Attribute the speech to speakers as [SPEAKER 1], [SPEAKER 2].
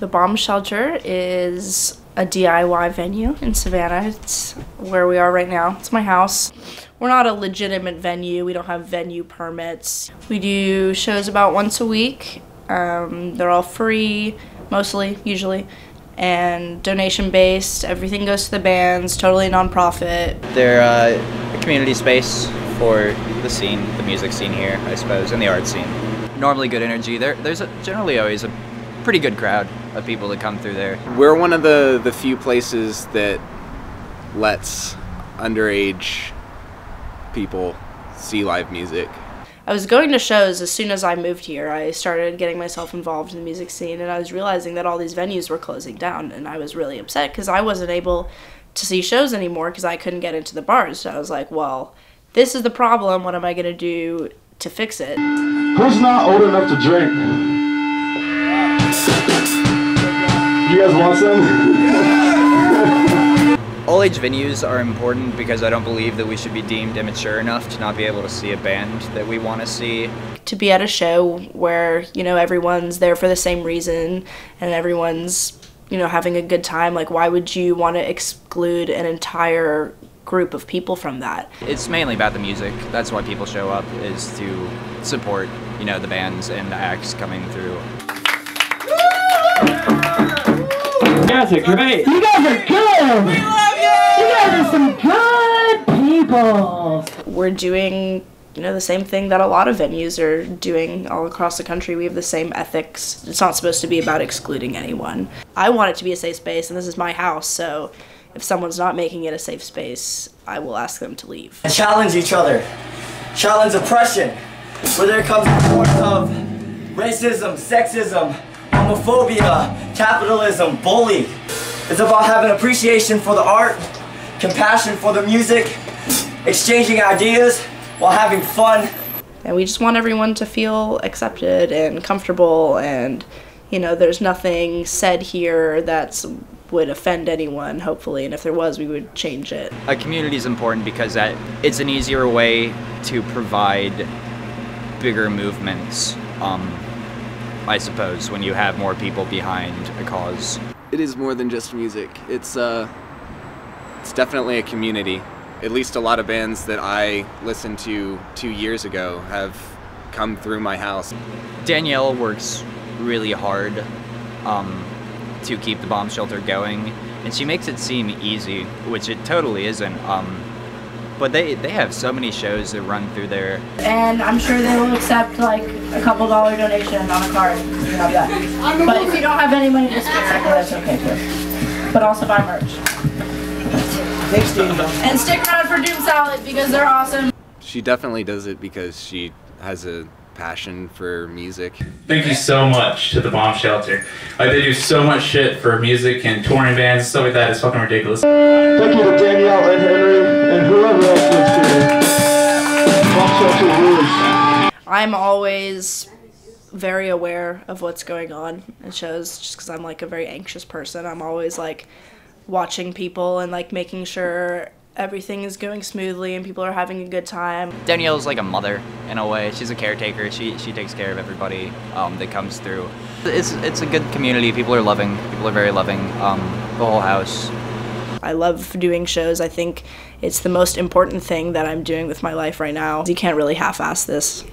[SPEAKER 1] The Bomb Shelter is a DIY venue in Savannah. It's where we are right now. It's my house. We're not a legitimate venue. We don't have venue permits. We do shows about once a week. They're all free, mostly, usually, and donation-based. Everything goes to the bands, totally nonprofit.
[SPEAKER 2] They're a community space for the scene, the music scene here, I suppose, and the art scene. Normally good energy. There's generally always a pretty good crowd of people that come through there.
[SPEAKER 3] We're one of the few places that lets underage people see live music.
[SPEAKER 1] I was going to shows as soon as I moved here. I started getting myself involved in the music scene, and I was realizing that all these venues were closing down, and I was really upset because I wasn't able to see shows anymore because I couldn't get into the bars. So I was like, well, this is the problem. What am I going to do to fix it?
[SPEAKER 4] Who's not old enough to drink? You guys want some?
[SPEAKER 2] All age venues are important because I don't believe that we should be deemed immature enough to not be able to see a band that we want to see.
[SPEAKER 1] To be at a show where, you know, everyone's there for the same reason and everyone's, you know, having a good time, like why would you want to exclude an entire group of people from that?
[SPEAKER 2] It's mainly about the music. That's why people show up, is to support, you know, the bands and the acts coming through.
[SPEAKER 5] You guys are great.
[SPEAKER 6] You guys are good. We love you. You guys are some good people.
[SPEAKER 1] We're doing, you know, the same thing that a lot of venues are doing all across the country. We have the same ethics. It's not supposed to be about excluding anyone. I want it to be a safe space, and this is my house, so if someone's not making it a safe space, I will ask them to leave.
[SPEAKER 7] And challenge each other. Challenge oppression. Whether it comes to forms of racism, sexism, homophobia, capitalism, bully. It's about having appreciation for the art, compassion for the music, exchanging ideas while having fun.
[SPEAKER 1] And we just want everyone to feel accepted and comfortable, and, you know, there's nothing said here that would offend anyone, hopefully, and if there was, we would change it.
[SPEAKER 2] A community is important because it's an easier way to provide bigger movements, I suppose, when you have more people behind a cause.
[SPEAKER 3] It is more than just music. It's definitely a community. At least a lot of bands that I listened to 2 years ago have come through my house.
[SPEAKER 2] Danielle works really hard to keep the bomb shelter going, and she makes it seem easy, which it totally isn't. But they have so many shows that run through there.
[SPEAKER 1] And I'm sure they will accept like a couple $1 donation on a card. You have that. But if you don't have any money to spare, that's okay too. But also buy merch.
[SPEAKER 7] Thanks, Danielle.
[SPEAKER 1] And stick around for Doom Salad because they're awesome.
[SPEAKER 3] She definitely does it because she has a passion for music.
[SPEAKER 5] Thank you so much to the Bomb Shelter. Like, they do so much shit for music and touring bands and stuff like that. It's fucking ridiculous.
[SPEAKER 4] Thank you to Danielle and Henry and whoever else lives here. Bomb Shelter rules.
[SPEAKER 1] I'm always very aware of what's going on in shows just because I'm like a very anxious person. I'm always like watching people and like making sure everything is going smoothly and people are having a good time.
[SPEAKER 2] Danielle's like a mother in a way. She's a caretaker. She takes care of everybody that comes through. It's a good community. People are loving. People are very loving. The whole house.
[SPEAKER 1] I love doing shows. I think it's the most important thing that I'm doing with my life right now. You can't really half-ass this.